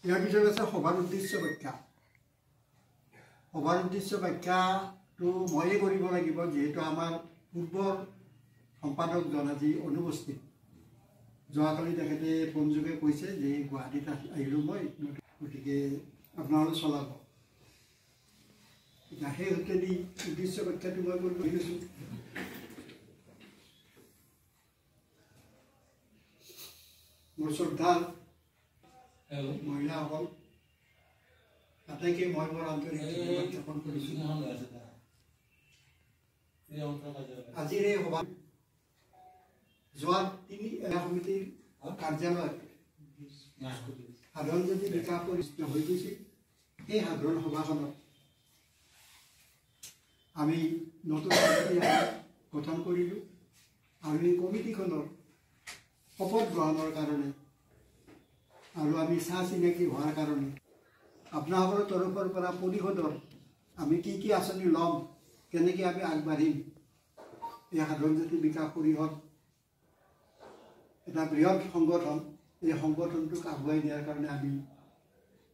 ইয়াৰ পিছত আছে সভাৰ উদ্দেশ্য ব্যাখ্যা। সভাৰ উদ্দেশ্য ব্যাখ্যাটো ময়ে কৰিব লাগিব, যিহেতু আমাৰ পূৰ্বৰ সম্পাদকজন আজি অনুপস্থিত। যোৱাকালি তেখেতে ফোনযোগে কৈছে যে গুৱাহাটীত আহিলোঁ মই, গতিকে আপোনালোকে চলাব। এতিয়া সেই সূত্ৰেদি উদ্দেশ্য ব্যাখ্যাটো মই কৰিব গৈছোঁ। মোৰ শ্ৰদ্ধাৰ মহিলাসকল, আটাইকে মই বৰ আন্তৰিক ধন্যবাদ জ্ঞাপন কৰিছোঁ। আজিৰ এই সভা যোৱা 3 সমিতিৰ কাৰ্যালয়ত সাধাৰণ জ্যোতি বিকাশ পৰিচিত হৈ গৈছিল। এই সাধাৰণ সভাখনত আমি নতুন কমিটি গঠন কৰিলোঁ আৰু এই কমিটিখনৰ শপত গ্ৰহণৰ কাৰণে আৰু আমি চাহ চিনাকি হোৱাৰ কাৰণে আপোনালোকৰ তৰফৰ পৰা পৰিষদৰ আমি কি আঁচনি ল'ম, কেনেকৈ আমি আগবাঢ়িম, এই সাধাৰণ জ্যোতি বিকাশ পৰিষদ এটা বৃহৎ সংগঠন, এই সংগঠনটোক আগুৱাই নিয়াৰ কাৰণে আমি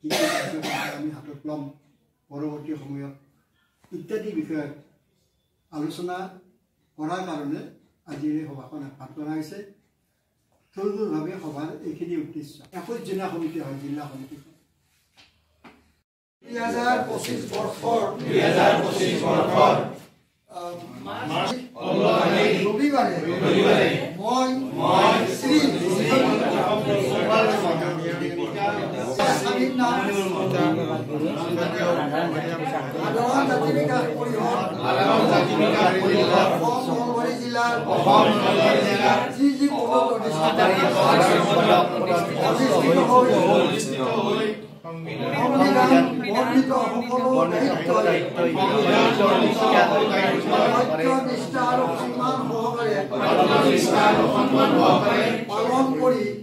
কি আমি হাতত ল'ম পৰৱৰ্তী সময়ত ইত্যাদি বিষয়ত আলোচনা কৰাৰ কাৰণে আজিৰ এই সভাখন আহ্বান কৰা হৈছে। থুলমূলভাৱে সভাৰ এইখিনি উদ্দেশ্য। 21 জনীয়া সমিতি হয়, জিলা সমিতি। 2025 বৰ্ষৰ ৰবিবাৰে মই শ্ৰী সাধাৰণ জাতি বিকাশ পৰিষদ নলবাৰী জিলাৰ যি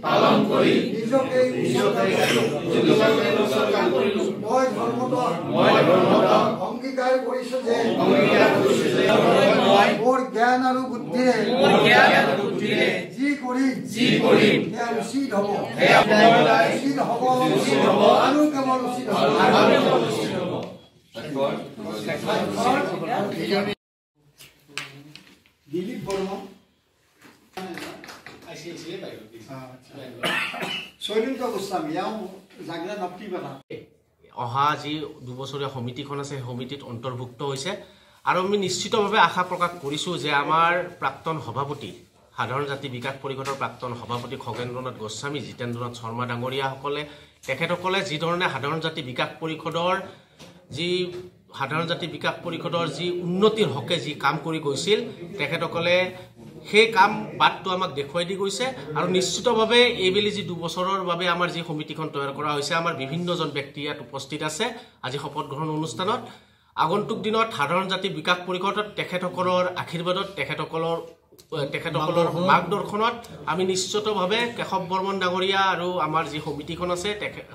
পালন কৰি নিজকে অংগীকাৰ কৰিছোঁ যে মোৰ জ্ঞান আৰু বুদ্ধিৰে যি কৰিম সেয়া উচিত হ'ব আৰু কেৱল উচিত হ'ব। দিলীপ বৰ্মা, শৈলেন্দ্ৰ গোস্বামী, জাগৰা নপ্তিবাদা অহা যি 2 বছৰীয়া সমিতিখন আছে সেই সমিতিত অন্তৰ্ভুক্ত হৈছে। আৰু আমি নিশ্চিতভাৱে আশা প্ৰকাশ কৰিছোঁ যে আমাৰ প্ৰাক্তন সভাপতি, সাধাৰণ জাতি বিকাশ পৰিষদৰ প্ৰাক্তন সভাপতি খগেন্দ্ৰনাথ গোস্বামী, জিতেন্দ্ৰনাথ শৰ্মা ডাঙৰীয়াসকলে তেখেতসকলে যিধৰণে সাধাৰণ জাতি বিকাশ পৰিষদৰ যি উন্নতিৰ হকে যি কাম কৰি গৈছিল, তেখেতসকলে সেই কাম বাটটো আমাক দেখুৱাই দি গৈছে। আৰু নিশ্চিতভাৱে এইবেলি যি 2 বছৰৰ বাবে আমাৰ যি সমিতিখন তৈয়াৰ কৰা হৈছে, আমাৰ বিভিন্নজন ব্যক্তি ইয়াত উপস্থিত আছে আজি শপত গ্ৰহণ অনুষ্ঠানত। আগন্তুক দিনত সাধাৰণ জাতি বিকাশ পৰিষদত তেখেতসকলৰ আশীৰ্বাদত, তেখেতসকলৰ মাৰ্গদৰ্শনত আমি নিশ্চিতভাৱে কেশৱ বৰ্মন ডাঙৰীয়া আৰু আমাৰ যি সমিতিখন আছে,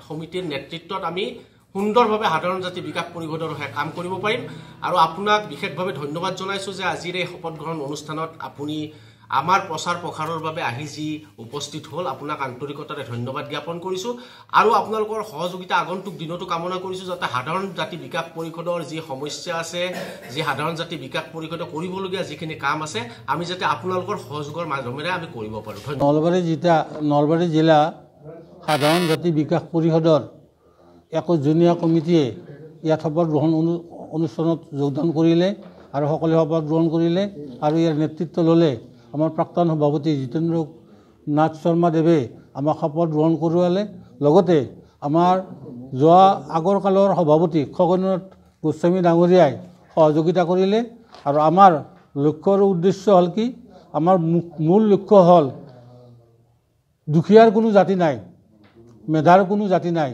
সমিতিৰ নেতৃত্বত আমি সুন্দৰভাৱে সাধাৰণ জাতি বিকাশ পৰিষদৰ হৈ কাম কৰিব পাৰিম। আৰু আপোনাক বিশেষভাৱে ধন্যবাদ জনাইছোঁ যে আজিৰ এই শপত গ্ৰহণ অনুষ্ঠানত আপুনি আমাৰ প্ৰচাৰ প্ৰসাৰৰ বাবে আহি যি উপস্থিত হ'ল, আপোনাক আন্তৰিকতাৰে ধন্যবাদ জ্ঞাপন কৰিছোঁ। আৰু আপোনালোকৰ সহযোগিতা আগন্তুক দিনতো কামনা কৰিছোঁ, যাতে সাধাৰণ জাতি বিকাশ পৰিষদৰ যি সমস্যা আছে, যি সাধাৰণ জাতি বিকাশ পৰিষদে কৰিবলগীয়া যিখিনি কাম আছে, আমি যাতে আপোনালোকৰ সহযোগৰ মাধ্যমেৰে আমি কৰিব পাৰোঁ। নলবাৰী জিলা সাধাৰণ জাতি বিকাশ পৰিষদৰ 21 জনীয়া কমিটিয়ে ইয়াত শপত গ্ৰহণ অনুষ্ঠানত যোগদান কৰিলে আৰু সকলোৱে শপত গ্ৰহণ কৰিলে। আৰু ইয়াৰ নেতৃত্ব ল'লে আমাৰ প্ৰাক্তন সভাপতি জিতেন্দ্ৰনাথ শৰ্মা দেৱে আমাক শপত গ্ৰহণ কৰোৱালে। লগতে আমাৰ যোৱা আগৰ কালৰ সভাপতি খগেন্দ্ৰনাথ গোস্বামী ডাঙৰীয়াই সহযোগিতা কৰিলে। আৰু আমাৰ লক্ষ্য আৰু উদ্দেশ্য হ'ল কি, আমাৰ মূল লক্ষ্য হ'ল দুখীয়াৰ কোনো জাতি নাই, মেধাৰ কোনো জাতি নাই।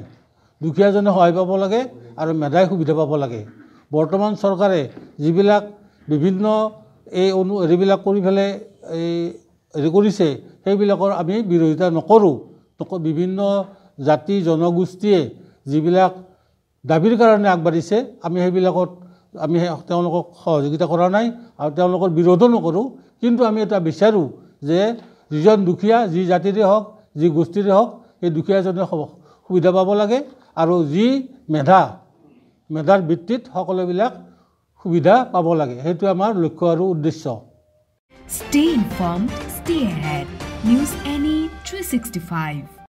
দুখীয়াজনে সহায় পাব লাগে আৰু মেধাই সুবিধা পাব লাগে। বৰ্তমান চৰকাৰে যিবিলাক বিভিন্ন হেৰিবিলাক কৰি পেলাই হেৰি কৰিছে, সেইবিলাকৰ আমি বিৰোধিতা নকৰোঁ। বিভিন্ন জাতি জনগোষ্ঠীয়ে যিবিলাক দাবীৰ কাৰণে আগবাঢ়িছে, আমি তেওঁলোকক সহযোগিতা কৰা নাই আৰু তেওঁলোকৰ বিৰোধো নকৰোঁ। কিন্তু আমি এটা বিচাৰোঁ যে যিজন দুখীয়া, যি জাতিৰে হওক, যি গোষ্ঠীৰে হওক, সেই দুখীয়াজনে সুবিধা পাব লাগে আৰু যি মেধাৰ ভিত্তিত সকলোবিলাক সুবিধা পাব লাগে সেইটো আমাৰ লক্ষ্য আৰু উদ্দেশ্য Stay informed, stay ahead. News NE 365